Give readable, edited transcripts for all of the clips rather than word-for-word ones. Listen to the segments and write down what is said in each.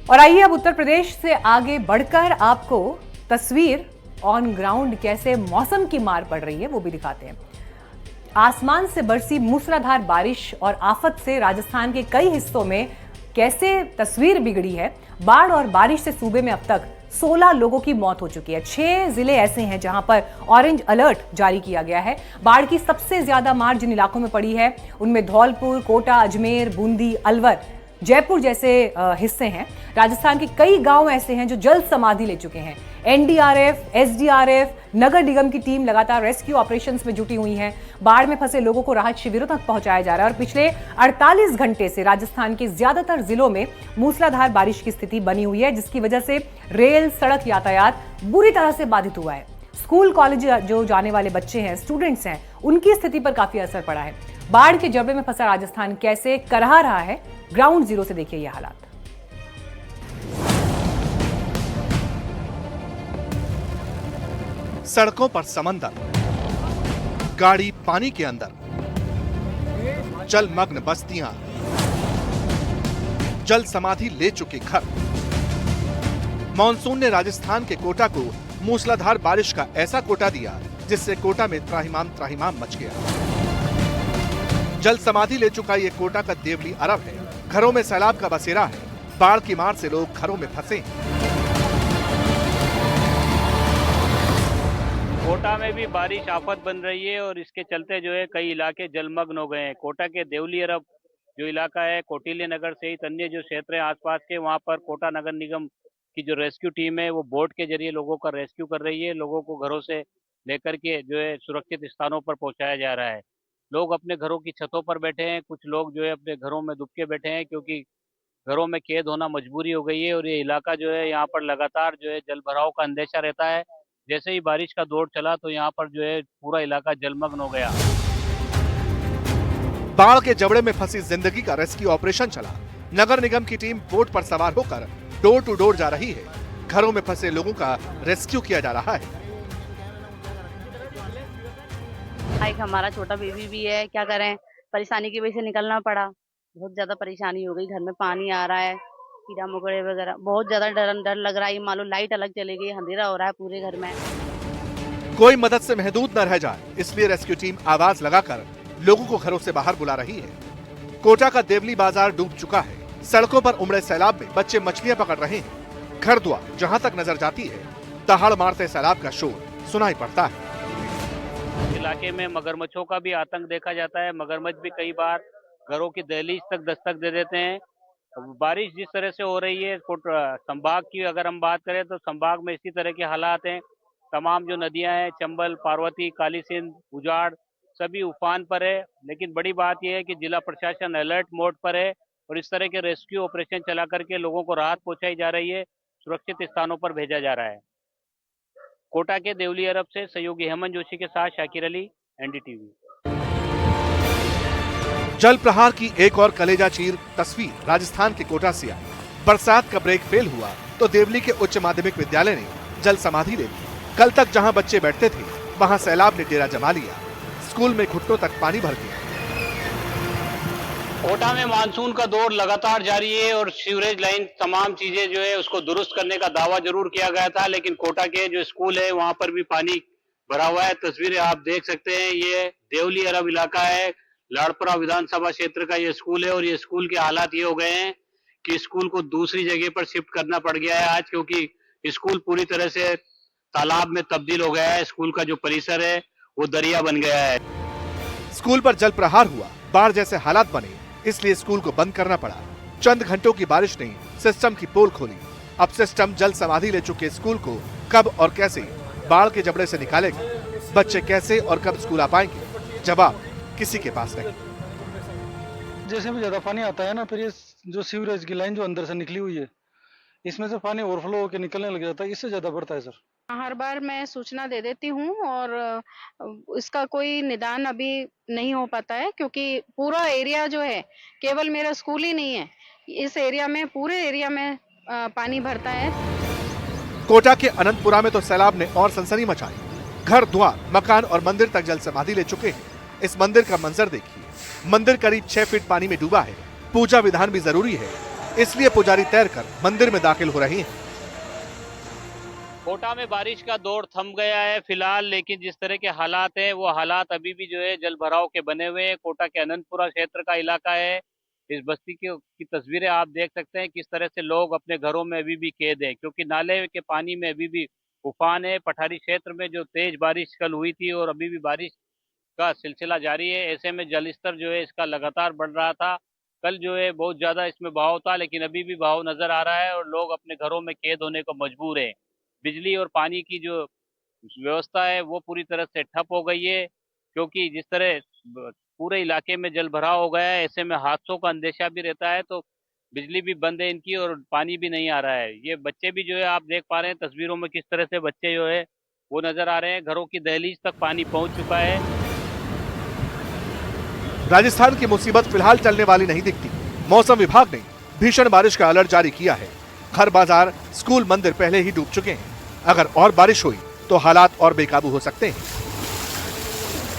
और आइए अब उत्तर प्रदेश से आगे बढ़कर आपको तस्वीर ऑन ग्राउंड कैसे मौसम की मार पड़ रही है वो भी दिखाते हैं। आसमान से बरसी मूसलाधार बारिश और आफत से राजस्थान के कई हिस्सों में कैसे तस्वीर बिगड़ी है। बाढ़ और बारिश से सूबे में अब तक 16 लोगों की मौत हो चुकी है। 6 जिले ऐसे हैं जहां पर ऑरेंज अलर्ट जारी किया गया है। बाढ़ की सबसे ज्यादा मार जिन इलाकों में पड़ी है उनमें धौलपुर, कोटा, अजमेर, बूंदी, अलवर, जयपुर जैसे हिस्से हैं। राजस्थान के कई गांव ऐसे हैं जो जल समाधि ले चुके हैं। एनडीआरएफ, एसडीआरएफ, नगर निगम की टीम लगातार रेस्क्यू ऑपरेशंस में जुटी हुई है। बाढ़ में फंसे लोगों को राहत शिविरों तक पहुंचाया जा रहा है और पिछले 48 घंटे से राजस्थान के ज्यादातर जिलों में मूसलाधार बारिश की स्थिति बनी हुई है, जिसकी वजह से रेल, सड़क यातायात बुरी तरह से बाधित हुआ है। स्कूल, कॉलेज जो जाने वाले बच्चे हैं, स्टूडेंट्स हैं, उनकी स्थिति पर काफी असर पड़ा है। बाढ़ के जबड़े में फंसा राजस्थान कैसे करहा रहा है, ग्राउंड जीरो से देखिए ये हालात। सड़कों पर समंदर, गाड़ी पानी के अंदर, जलमग्न बस्तियां, जल समाधि ले चुके घर। मॉनसून ने राजस्थान के कोटा को मूसलाधार बारिश का ऐसा कोटा दिया जिससे कोटा में त्राहिमाम मच गया। जल समाधि ले चुका ये कोटा का देवली अरब है। घरों में सैलाब का बसेरा है। बाढ़ की मार से लोग घरों में फंसे हैं। कोटा में भी बारिश आफत बन रही है और इसके चलते जो है कई इलाके जलमग्न हो गए हैं। कोटा के देवली अरब जो इलाका है, कौटिल्य नगर सहित अन्य जो क्षेत्र है आसपास के, वहां पर कोटा नगर निगम की जो रेस्क्यू टीम है वो बोट के जरिए लोगों का रेस्क्यू कर रही है। लोगों को घरों से लेकर के जो है सुरक्षित स्थानों पर पहुंचाया जा रहा है। लोग अपने घरों की छतों पर बैठे हैं, कुछ लोग जो है अपने घरों में दुबके बैठे हैं क्योंकि घरों में कैद होना मजबूरी हो गई है। और ये इलाका जो है यहाँ पर लगातार जो है जल भराव का अंदेशा रहता है। जैसे ही बारिश का दौर चला तो यहाँ पर जो है पूरा इलाका जलमग्न हो गया। बाढ़ के जबड़े में फंसी जिंदगी का रेस्क्यू ऑपरेशन चला। नगर निगम की टीम बोट पर सवार होकर डोर टू डोर जा रही है। घरों में फंसे लोगों का रेस्क्यू किया जा रहा है। एक हमारा छोटा बेबी भी है, क्या करें, परेशानी की वजह से निकलना पड़ा। बहुत ज्यादा परेशानी हो गई, घर में पानी आ रहा है, कीड़ा मकोड़े वगैरह, बहुत ज्यादा डर लग रहा है। मान लो लाइट अलग चली गई, अंधेरा हो रहा है पूरे घर में। कोई मदद से महदूद न रह जाए, इसलिए रेस्क्यू टीम आवाज लगाकर लोगों को घरों से बाहर बुला रही है। कोटा का देवली बाजार डूब चुका है। सड़कों पर उमड़े सैलाब में बच्चे मछलियां पकड़ रहे हैं। घर द्वार जहां तक नजर जाती है दहाड़ मारते सैलाब का शोर सुनाई पड़ता है। इलाके में मगरमच्छों का भी आतंक देखा जाता है। मगरमच्छ भी कई बार घरों की दहलीज तक दस्तक दे देते हैं। बारिश जिस तरह से हो रही है, संभाग की अगर हम बात करें तो संभाग में इसी तरह के हालात हैं। तमाम जो नदियां हैं, चंबल, पार्वती, काली सिंध, उजाड़, सभी उफान पर है। लेकिन बड़ी बात यह है कि जिला प्रशासन अलर्ट मोड पर है और इस तरह के रेस्क्यू ऑपरेशन चला करके लोगों को राहत पहुंचाई जा रही है, सुरक्षित स्थानों पर भेजा जा रहा है। कोटा के देवली अरब से सहयोगी हेमंत जोशी के साथ शाकिर अली, एनडीटीवी। जल प्रहार की एक और कलेजा चीर तस्वीर राजस्थान के कोटा से आई। बरसात का ब्रेक फेल हुआ तो देवली के उच्च माध्यमिक विद्यालय ने जल समाधि ले ली। कल तक जहां बच्चे बैठते थे वहां सैलाब ने डेरा जमा लिया। स्कूल में घुटनों तक पानी भर गया। कोटा में मानसून का दौर लगातार जारी है और सीवरेज लाइन तमाम चीजें जो है उसको दुरुस्त करने का दावा जरूर किया गया था, लेकिन कोटा के जो स्कूल है वहां पर भी पानी भरा हुआ है। तस्वीरें आप देख सकते हैं। ये देवली अरब इलाका है, लाड़पुरा विधानसभा क्षेत्र का ये स्कूल है और ये स्कूल के हालात ये हो गए हैं कि स्कूल को दूसरी जगह पर शिफ्ट करना पड़ गया है आज, क्योंकि स्कूल पूरी तरह से तालाब में तब्दील हो गया है। स्कूल का जो परिसर है वो दरिया बन गया है। स्कूल पर जल प्रहार हुआ, बाढ़ जैसे हालात बने, इसलिए स्कूल को बंद करना पड़ा। चंद घंटों की बारिश ने सिस्टम की पोल खोली। अब सिस्टम जल समाधि ले चुके स्कूल को कब और कैसे बाढ़ के जबड़े से निकालेगा? बच्चे कैसे और कब स्कूल आ पाएंगे? जवाब किसी के पास नहीं। जैसे भी ज्यादा पानी आता है ना, फिर ये जो सीवरेज की लाइन जो अंदर से निकली हुई है, इसमें से पानी ओवरफ्लो होकर निकलने लग जाता है, इससे ज्यादा बढ़ता है सर। हर बार मैं सूचना दे देती हूँ और इसका कोई निदान अभी नहीं हो पाता है, क्योंकि पूरा एरिया जो है, केवल मेरा स्कूल ही नहीं है, इस एरिया में, पूरे एरिया में पानी भरता है। कोटा के अनंतपुरा में तो सैलाब ने और सनसनी मचाई। घर, द्वार, मकान और मंदिर तक जल समाधि ले चुके हैं। इस मंदिर का मंजर देखिए। मंदिर करीब 6 फीट पानी में डूबा है। पूजा विधान भी जरूरी है। इसलिए पुजारी तैरकर मंदिर में दाखिल हो रही हैं। कोटा में बारिश का दौर थम गया है फिलहाल, लेकिन जिस तरह के हालात हैं वो हालात अभी भी जो है जल भराव के बने हुए हैं। कोटा के अनंतपुरा क्षेत्र का इलाका है। इस बस्ती की तस्वीरें आप देख सकते हैं किस तरह से लोग अपने घरों में अभी भी कैद हैं, क्योंकि नाले के पानी में अभी भी उफान है। पठारी क्षेत्र में जो तेज बारिश कल हुई थी और अभी भी बारिश का सिलसिला जारी है। ऐसे में जलस्तर जो है इसका लगातार बढ़ रहा था। कल जो है बहुत ज्यादा इसमें बहाव था, लेकिन अभी भी बहाव नजर आ रहा है और लोग अपने घरों में कैद होने को मजबूर हैं। बिजली और पानी की जो व्यवस्था है वो पूरी तरह से ठप हो गई है, क्योंकि जिस तरह पूरे इलाके में जल भराव हो गया है, ऐसे में हादसों का अंदेशा भी रहता है। तो बिजली भी बंद है इनकी और पानी भी नहीं आ रहा है। ये बच्चे भी जो है आप देख पा रहे हैं तस्वीरों में किस तरह से बच्चे जो है वो नजर आ रहे हैं। घरों की दहलीज तक पानी पहुंच चुका है। राजस्थान की मुसीबत फिलहाल टलने वाली नहीं दिखती। मौसम विभाग ने भीषण बारिश का अलर्ट जारी किया है। घर बाजार, स्कूल, मंदिर पहले ही डूब चुके हैं। अगर और बारिश हुई तो हालात और बेकाबू हो सकते हैं।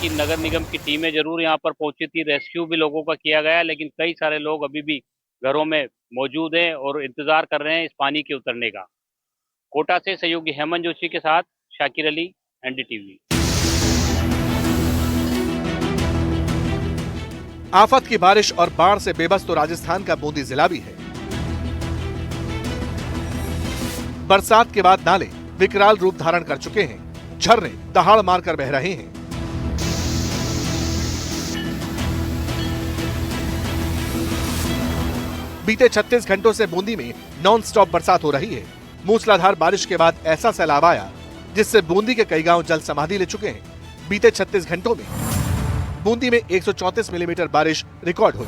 कि नगर निगम की टीमें जरूर यहाँ पर पहुंची थी, रेस्क्यू भी लोगों का किया गया, लेकिन कई सारे लोग अभी भी घरों में मौजूद हैं और इंतजार कर रहे हैं इस पानी के उतरने का। कोटा से सहयोगी हेमंत जोशी के साथ शाकिर अली, एनडीटीवी। आफत की बारिश और बाढ़ से बेबस तो राजस्थान का बूंदी जिला भी है। बरसात के बाद नाले विकराल रूप धारण कर चुके हैं। झरने दहाड़ मारकर बह रहे हैं। बीते 36 घंटों से बूंदी में नॉन स्टॉप बरसात हो रही है। मूसलाधार बारिश के बाद ऐसा सैलाब आया जिससे बूंदी के कई गांव जल समाधि ले चुके हैं। बीते 36 घंटों में बूंदी में 134 मिलीमीटर बारिश रिकॉर्ड हुई।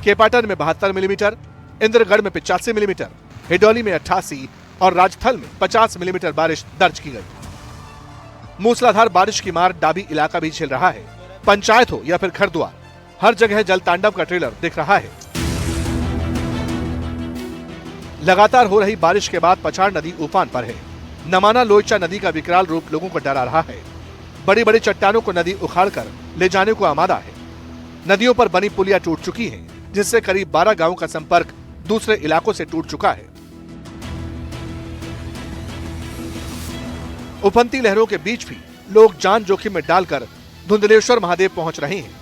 केपाटन में 72 मिलीमीटर, इंद्रगढ़ में 85 मिलीमीटर, हिडौली में 88 और राजथल में 50 मिलीमीटर बारिश दर्ज की गई। मूसलाधार बारिश की मार डाबी इलाका भी झेल रहा है। पंचायत हो या फिर घर द्वार, हर जगह जल तांडव का ट्रेलर दिख रहा है। लगातार हो रही बारिश के बाद पछाड़ नदी उफान पर है। नमाना लोईचा नदी का विकराल रूप लोगों को डरा रहा है। बड़ी बड़ी चट्टानों को नदी उखाड़कर ले जाने को आमादा है। नदियों पर बनी पुलिया टूट चुकी हैं, जिससे करीब 12 गांवों का संपर्क दूसरे इलाकों से टूट चुका है। उफनती लहरों के बीच भी लोग जान जोखिम में डालकर धुंधलेश्वर महादेव पहुंच रहे हैं।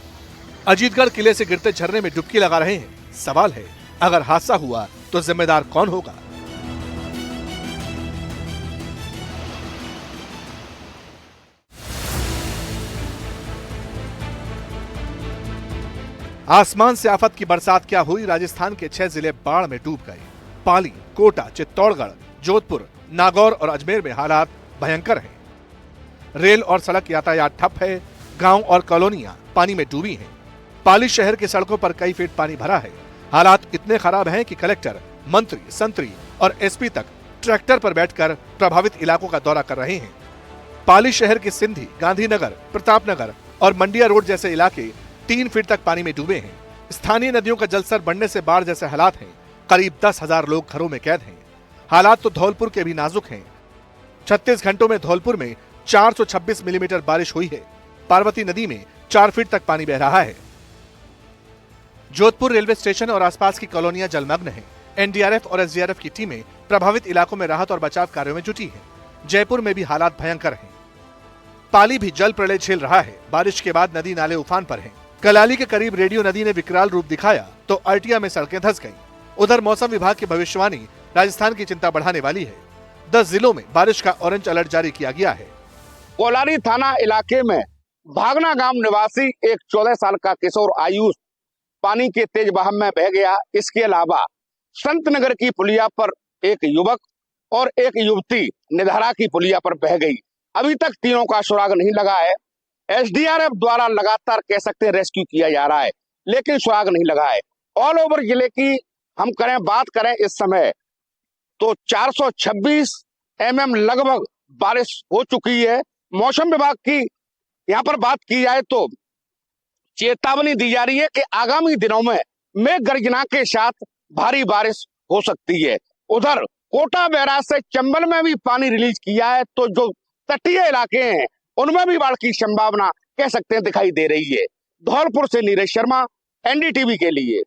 अजीतगढ़ किले से गिरते झरने में डुबकी लगा रहे हैं। सवाल है, अगर हादसा हुआ तो जिम्मेदार कौन होगा? आसमान से आफत की बरसात क्या हुई? राजस्थान के 6 जिले बाढ़ में डूब गए। पाली, कोटा, चित्तौड़गढ़, जोधपुर, नागौर और अजमेर में हालात भयंकर हैं। रेल और सड़क यातायात ठप है। गांव और कॉलोनियां पानी में डूबी हैं। पाली शहर की सड़कों पर कई फीट पानी भरा है। हालात इतने खराब हैं कि कलेक्टर, मंत्री, संतरी और एसपी तक ट्रैक्टर पर बैठकर प्रभावित इलाकों का दौरा कर रहे हैं। पाली शहर की सिंधी, गांधीनगर, प्रतापनगर और मंडिया रोड जैसे इलाके 3 फीट तक पानी में डूबे हैं। स्थानीय नदियों का जलस्तर बढ़ने से बाढ़ जैसे हालात हैं। करीब 10,000 लोग घरों में कैद हैं। हालात तो धौलपुर के भी नाजुक हैं। 36 घंटों में धौलपुर में 426 मिलीमीटर बारिश हुई है। पार्वती नदी में 4 फीट तक पानी बह रहा है। जोधपुर रेलवे स्टेशन और आसपास की कॉलोनियां जलमग्न हैं। एनडीआरएफ और एसडीआरएफ की टीमें प्रभावित इलाकों में राहत और बचाव कार्यों में जुटी हैं। जयपुर में भी हालात भयंकर हैं। पाली भी जल प्रलय झेल रहा है। बारिश के बाद नदी नाले उफान पर हैं। कलाली के करीब रेडियो नदी ने विकराल रूप दिखाया तो अर्टिया में सड़कें धंस गईं। उधर मौसम विभाग की भविष्यवाणी राजस्थान की चिंता बढ़ाने वाली है। 10 जिलों में बारिश का ऑरेंज अलर्ट जारी किया गया है। कोलारी थाना इलाके में भागना गांव निवासी एक 14 साल का किशोर आयुष पानी के तेज बहाव में बह गया। इसके अलावा संतनगर की पुलिया पर एक युवक और एक युवती निधारा की पुलिया पर बह गई। अभी तक तीनों का सुराग नहीं लगा है। एसडीआरएफ द्वारा लगातार कह सकते हैं रेस्क्यू किया जा रहा है, लेकिन सुराग नहीं लगा है। ऑल ओवर जिले की हम बात करें इस समय तो 426 mm लगभग बारिश हो चुकी है। मौसम विभाग की यहाँ पर बात की जाए तो चेतावनी दी जा रही है कि आगामी दिनों में मेघ गर्जना के साथ भारी बारिश हो सकती है। उधर कोटा बैराज से चंबल में भी पानी रिलीज किया है, तो जो तटीय इलाके हैं उनमें भी बाढ़ की संभावना कह सकते हैं दिखाई दे रही है। धौलपुर से नीरज शर्मा, एनडीटीवी के लिए।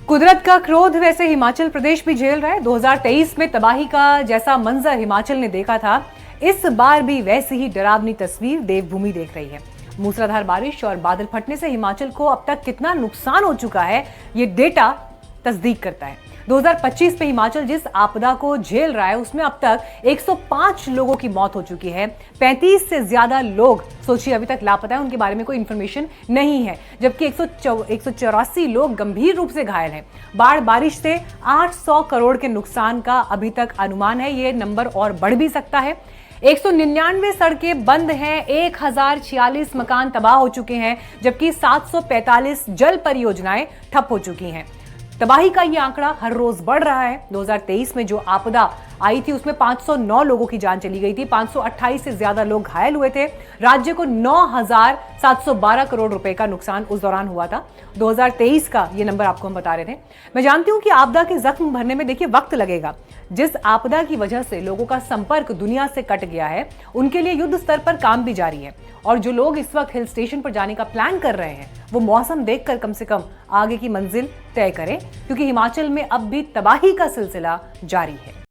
कुदरत का क्रोध वैसे हिमाचल प्रदेश भी झेल रहा है। 2023 में तबाही का जैसा मंजर हिमाचल ने देखा था, इस बार भी वैसी ही डरावनी तस्वीर देवभूमि देख रही है। मूसलाधार बारिश और बादल फटने से हिमाचल को अब तक कितना नुकसान हो चुका है, ये डेटा तस्दीक करता है। 2025 में हिमाचल जिस आपदा को झेल रहा है, उसमें अब तक 105 लोगों की मौत हो चुकी है। 35 से ज्यादा लोग सोचिए अभी तक लापता है, उनके बारे में कोई इंफॉर्मेशन नहीं है, जबकि 184 लोग गंभीर रूप से घायल हैं। बाढ़ बारिश से 800 करोड़ के नुकसान का अभी तक अनुमान है, ये नंबर और बढ़ भी सकता है। 199 सड़कें बंद हैं, 1046 मकान तबाह हो चुके हैं, जबकि 745 जल परियोजनाएं ठप हो चुकी हैं। तबाही का ये आंकड़ा हर रोज बढ़ रहा है। 2023 में जो आपदा आई थी उसमें 509 लोगों की जान चली गई थी, 528 से ज्यादा लोग घायल हुए थे। राज्य को 9,712 करोड़ रुपए का नुकसान उस दौरान हुआ था। 2023 का ये नंबर आपको हम बता रहे थे। मैं जानती हूं कि आपदा के जख्म भरने में देखिए वक्त लगेगा। जिस आपदा की वजह से लोगों का संपर्क दुनिया से कट गया है, उनके लिए युद्ध स्तर पर काम भी जारी है। और जो लोग इस वक्त हिल स्टेशन पर जाने का प्लान कर रहे हैं, वो मौसम देखकर कम से कम आगे की मंजिल तय करें, क्योंकि हिमाचल में अब भी तबाही का सिलसिला जारी है।